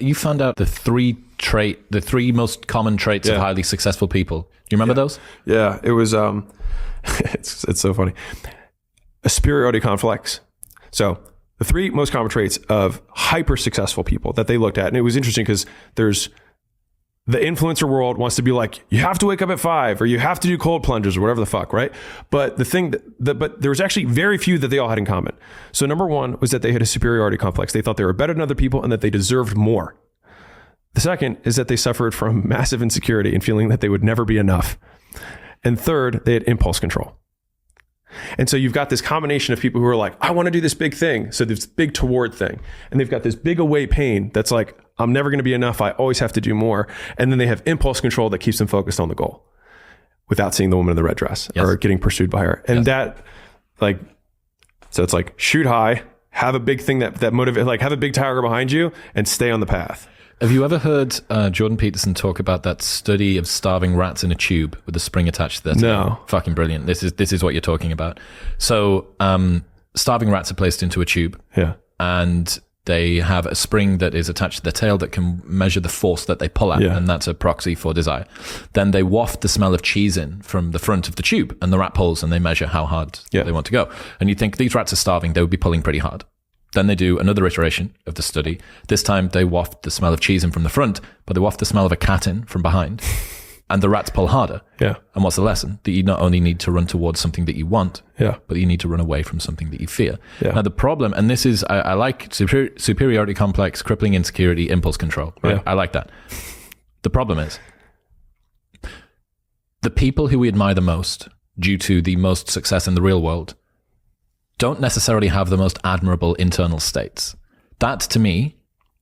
You found out the three most common traits of highly successful people. Do you remember those? Yeah, it was, it's so funny. A superiority complex. So the three most common traits of hyper successful people that they looked at. And it was interesting because there's the influencer world wants to be like, you have to wake up at 5 or you have to do cold plunges or whatever the fuck, right? But the thing but there was actually very few that they all had in common. So number one was that they had a superiority complex. They thought they were better than other people and that they deserved more. The second is that they suffered from massive insecurity and feeling that they would never be enough. And third, they had impulse control. And so you've got this combination of people who are like, I want to do this big thing. So there's this big toward thing. And they've got this big away pain that's like, I'm never going to be enough. I always have to do more. And then they have impulse control that keeps them focused on the goal without seeing the woman in the red dress or getting pursued by her. And that like, so it's like shoot high, have a big thing that motivates, like have a big tiger behind you and stay on the path. Have you ever heard Jordan Peterson talk about that study of starving rats in a tube with a spring attached to their tail? No. Fucking brilliant. This is what you're talking about. So starving rats are placed into a tube. Yeah. And they have a spring that is attached to their tail that can measure the force that they pull at, and that's a proxy for desire. Then they waft the smell of cheese in from the front of the tube, and the rat pulls, and they measure how hard they want to go. And you think these rats are starving, they would be pulling pretty hard. Then they do another iteration of the study. This time they waft the smell of cheese in from the front, but they waft the smell of a cat in from behind. And the rats pull harder. Yeah. And what's the lesson? That you not only need to run towards something that you want, but you need to run away from something that you fear. Yeah. Now the problem, and this is, I like superiority complex, crippling insecurity, impulse control. Right? Yeah. I like that. The problem is, the people who we admire the most due to the most success in the real world don't necessarily have the most admirable internal states. That, to me,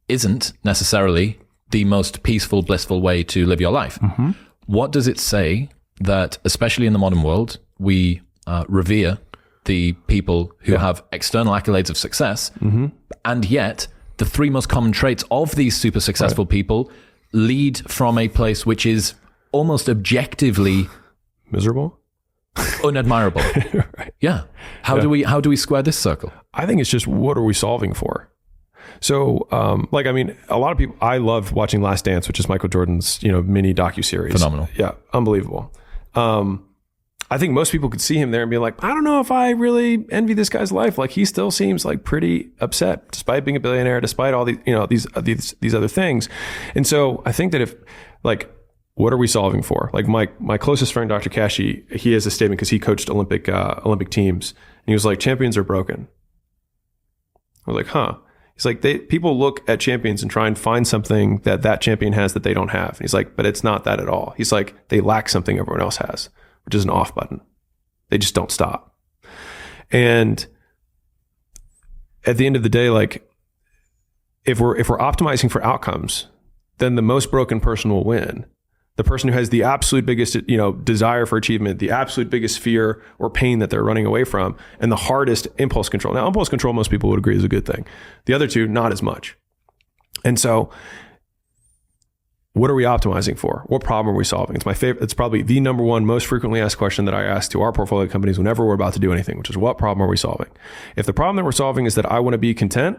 isn't necessarily the most peaceful, blissful way to live your life. Mm-hmm. What does it say that, especially in the modern world, we revere the people who have external accolades of success, and yet the three most common traits of these super successful people lead from a place which is almost objectively miserable, unadmirable. Yeah. How do we square this circle? I think it's just, what are we solving for? So, like, I mean, a lot of people, I love watching Last Dance, which is Michael Jordan's, mini docuseries. Phenomenal. Yeah. Unbelievable. I think most people could see him there and be like, I don't know if I really envy this guy's life. Like, he still seems like pretty upset despite being a billionaire, despite all these other things. And so I think that if, like, what are we solving for? Like my closest friend, Dr. Kashi, he has a statement because he coached Olympic teams, and he was like, champions are broken. I was like, huh. He's like, people look at champions and try and find something that champion has that they don't have. And he's like, but it's not that at all. He's like, they lack something everyone else has, which is an off button. They just don't stop. And at the end of the day, like, if we're optimizing for outcomes, then the most broken person will win. The person who has the absolute biggest, desire for achievement, the absolute biggest fear or pain that they're running away from, and the hardest impulse control. Now, impulse control, most people would agree, is a good thing. The other two, not as much. And so, what are we optimizing for? What problem are we solving? It's my favorite. It's probably the number one most frequently asked question that I ask to our portfolio companies whenever we're about to do anything, which is, what problem are we solving? If the problem that we're solving is that I want to be content,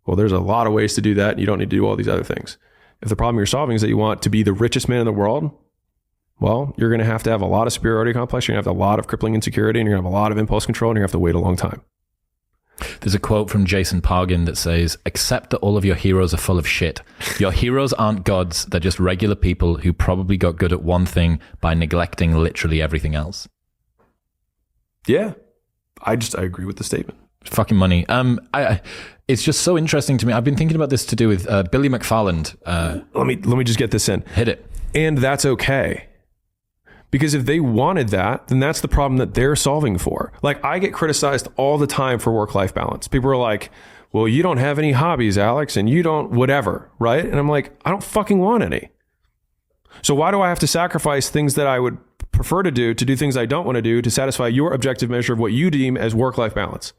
well, there's a lot of ways to do that. And you don't need to do all these other things. If the problem you're solving is that you want to be the richest man in the world, well, you're going to have a lot of superiority complex. You're going to have a lot of crippling insecurity, and you're going to have a lot of impulse control, and you're going to have to wait a long time. There's a quote from Jason Pargin that says, accept that all of your heroes are full of shit. Your heroes aren't gods. They're just regular people who probably got good at one thing by neglecting literally everything else. Yeah. I agree with the statement. Fucking money. It's just so interesting to me. I've been thinking about this to do with Billy McFarland. Let me just get this in. Hit it. And that's okay. Because if they wanted that, then that's the problem that they're solving for. Like, I get criticized all the time for work-life balance. People are like, well, you don't have any hobbies, Alex, and you don't whatever, right? And I'm like, I don't fucking want any. So why do I have to sacrifice things that I would prefer to do things I don't want to do to satisfy your objective measure of what you deem as work-life balance?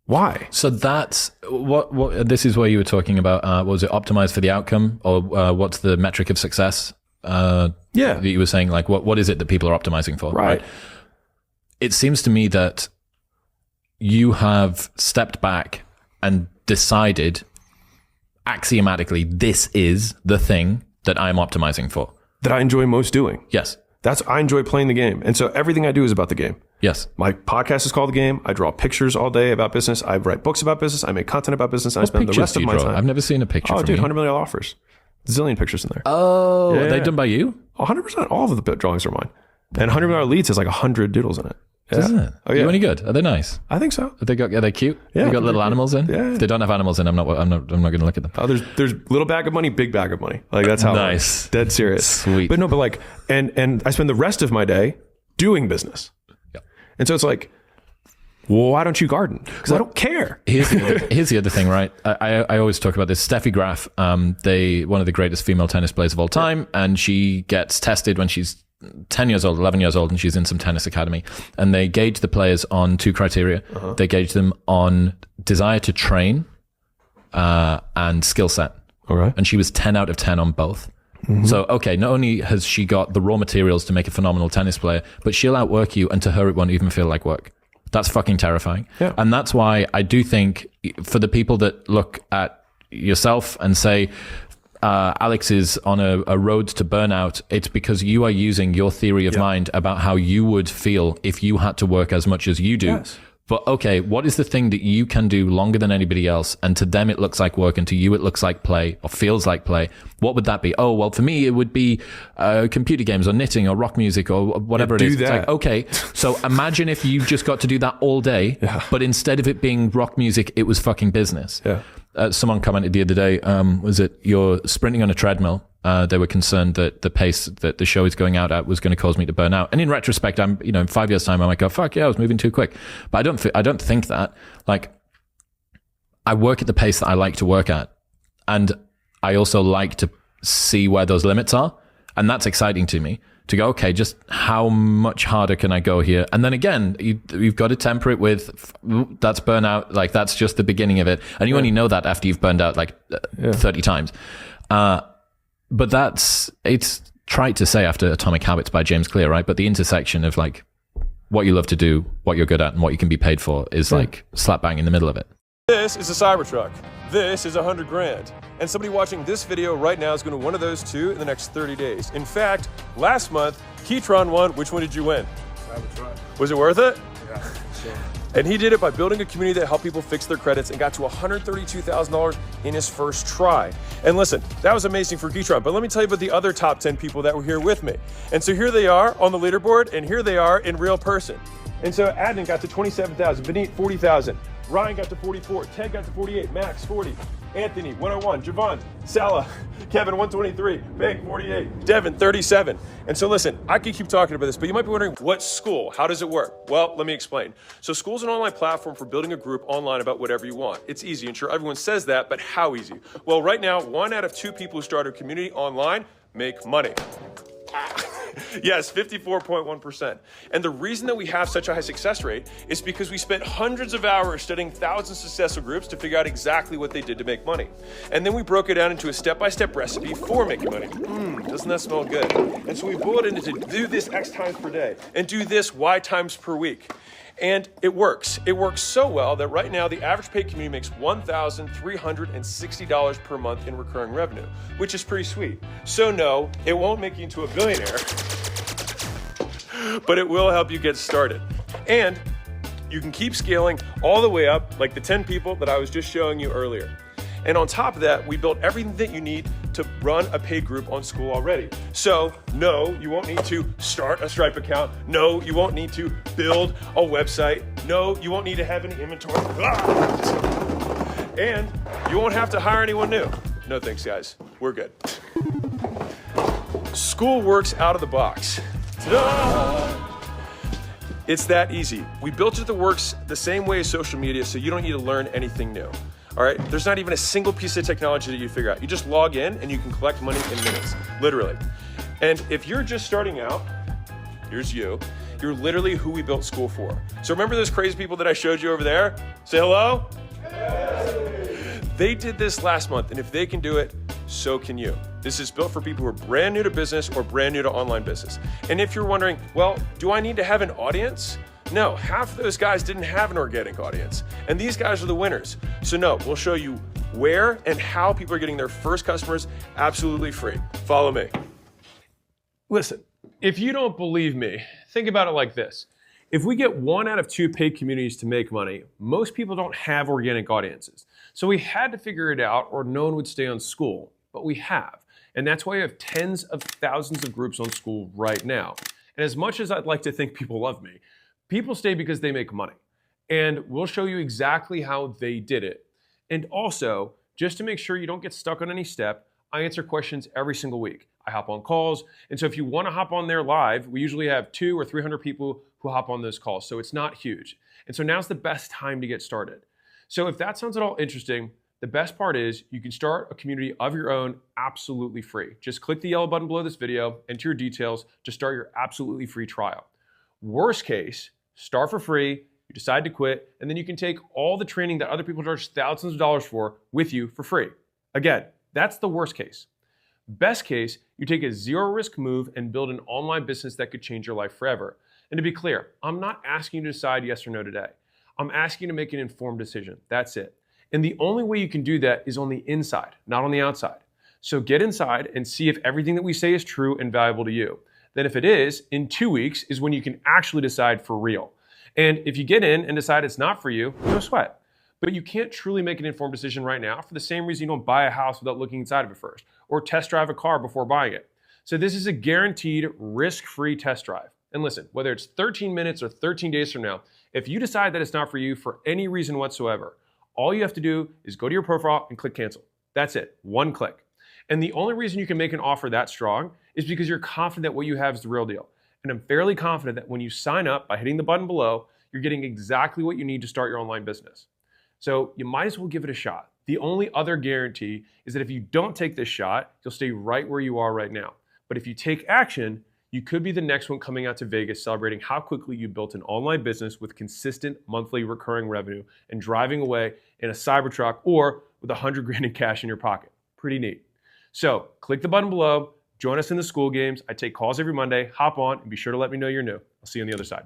Why? So that's what this is where you were talking about. Was it optimized for the outcome, or what's the metric of success? That you were saying, like, what is it that people are optimizing for? Right. It seems to me that you have stepped back and decided, axiomatically, this is the thing that I'm optimizing for. That I enjoy most doing. Yes. I enjoy playing the game. And so everything I do is about the game. Yes. My podcast is called The Game. I draw pictures all day about business. I write books about business. I make content about business. I spend the rest of my time. I've never seen a picture from dude, you. $100 million offers. Zillion pictures in there. Oh, are they done by you? 100%. All of the drawings are mine. And $100 million leads has like 100 doodles in it. Yeah. Isn't it? Oh, yeah. Are you any good? Are they nice? I think so. Are they cute? Yeah. They got little animals in? Yeah. If they don't have animals in, I'm not going to look at them. Oh, there's little bag of money, big bag of money. Like that's how nice. Dead serious. Sweet. But no, but like, and I spend the rest of my day doing business. Yeah. And so it's like, well, why don't you garden? Because I don't care. Here's the other thing, right? I always talk about this. Steffi Graf, one of the greatest female tennis players of all time, and she gets tested when she's 10 years old, 11 years old, and she's in some tennis academy. And they gauge the players on 2 criteria. Uh-huh. They gauge them on desire to train and skill set. All right. And she was 10 out of 10 on both. Mm-hmm. So, okay, not only has she got the raw materials to make a phenomenal tennis player, but she'll outwork you, and to her, it won't even feel like work. That's fucking terrifying. Yeah. And that's why I do think for the people that look at yourself and say, Alex is on a road to burnout, it's because you are using your theory of mind about how you would feel if you had to work as much as you do. Yes. But okay, what is the thing that you can do longer than anybody else, and to them it looks like work, and to you it looks like play or feels like play? What would that be? Oh, well, for me it would be computer games or knitting or rock music or whatever it is. It's like, okay, so imagine if you just got to do that all day, but instead of it being rock music, it was fucking business. Yeah. Someone commented the other day, was it you're sprinting on a treadmill? They were concerned that the pace that the show is going out at was going to cause me to burn out. And in retrospect, in 5 years' time, I might go, fuck yeah, I was moving too quick. But I don't think that. Like, I work at the pace that I like to work at. And I also like to see where those limits are. And that's exciting to me, to go, okay, just how much harder can I go here? And then again, you've got to temper it with, that's burnout. Like, that's just the beginning of it. And you only know that after you've burned out like 30 times. But it's trite to say after Atomic Habits by James Clear, right? But the intersection of like what you love to do, what you're good at, and what you can be paid for is like slap bang in the middle of it. This is a Cybertruck. This is $100 grand. And somebody watching this video right now is going to win one of those two in the next 30 days. In fact, last month, Keytron won. Which one did you win? Cybertruck. Was it worth it? Yeah, sure. And he did it by building a community that helped people fix their credits and got to $132,000 in his first try. And listen, that was amazing for Keytron, but let me tell you about the other top 10 people that were here with me. And so here they are on the leaderboard, and here they are in real person. And so Adnan got to 27,000, Benit 40,000, Ryan got to 44, Ted got to 48, Max 40, Anthony 101, Javon, Salah, Kevin 123, Bank 48, Devin 37. And so listen, I could keep talking about this, but you might be wondering, what's Skool? How does it work? Well, let me explain. So Skool's an online platform for building a group online about whatever you want. It's easy, and sure, everyone says that, but how easy? Well, right now, 1 out of 2 people who start a community online make money. Yes, 54.1%. And the reason that we have such a high success rate is because we spent hundreds of hours studying thousands of successful groups to figure out exactly what they did to make money. And then we broke it down into a step-by-step recipe for making money. Doesn't that smell good? And so we boiled it into do this X times per day and do this Y times per week. And it works. It works so well that right now the average paid community makes $1,360 per month in recurring revenue, which is pretty sweet. So no, it won't make you into a billionaire, but it will help you get started. And you can keep scaling all the way up like the 10 people that I was just showing you earlier. And on top of that, we built everything that you need to run a paid group on Skool already. So no, you won't need to start a Stripe account. No, you won't need to build a website. No, you won't need to have any inventory. And you won't have to hire anyone new. No thanks, guys. We're good. Skool works out of the box. Ta-da! It's that easy. We built it that works the same way as social media, so you don't need to learn anything new. All right, there's not even a single piece of technology that you figure out. You just log in and you can collect money in minutes, literally. And if you're just starting out, here's you. You're literally who we built Skool for. So remember those crazy people that I showed you over there? Say hello. Hey. They did this last month, and if they can do it, so can you. This is built for people who are brand new to business or brand new to online business. And if you're wondering, well, do I need to have an audience? No, half of those guys didn't have an organic audience. And these guys are the winners. So no, we'll show you where and how people are getting their first customers absolutely free. Follow me. Listen, if you don't believe me, think about it like this. If we get 1 out of 2 paid communities to make money, most people don't have organic audiences. So we had to figure it out or no one would stay on Skool, but we have. And that's why we have tens of thousands of groups on Skool right now. And as much as I'd like to think people love me, people stay because they make money. And we'll show you exactly how they did it. And also, just to make sure you don't get stuck on any step, I answer questions every single week. I hop on calls. And so if you want to hop on there live, we usually have 200 or 300 people who hop on those calls. So it's not huge. And so now's the best time to get started. So if that sounds at all interesting, the best part is you can start a community of your own absolutely free. Just click the yellow button below this video, enter your details to start your absolutely free trial. Worst case, start for free, you decide to quit, and then you can take all the training that other people charge thousands of dollars for with you for free. Again, that's the worst case. Best case, you take a zero risk move and build an online business that could change your life forever. And to be clear, I'm not asking you to decide yes or no today. I'm asking you to make an informed decision. That's it. And the only way you can do that is on the inside, not on the outside. So get inside and see if everything that we say is true and valuable to you. Then if it is, in 2 weeks is when you can actually decide for real. And if you get in and decide it's not for you, no sweat. But you can't truly make an informed decision right now for the same reason you don't buy a house without looking inside of it first, or test drive a car before buying it. So this is a guaranteed risk-free test drive. And listen, whether it's 13 minutes or 13 days from now, if you decide that it's not for you for any reason whatsoever, all you have to do is go to your profile and click cancel. That's it, 1 click. And the only reason you can make an offer that strong is because you're confident that what you have is the real deal. And I'm fairly confident that when you sign up by hitting the button below, you're getting exactly what you need to start your online business. So you might as well give it a shot. The only other guarantee is that if you don't take this shot, you'll stay right where you are right now. But if you take action, you could be the next one coming out to Vegas celebrating how quickly you built an online business with consistent monthly recurring revenue and driving away in a Cybertruck or with 100 grand in cash in your pocket. Pretty neat. So click the button below, join us in the Skool Games. I take calls every Monday, hop on, and be sure to let me know you're new. I'll see you on the other side.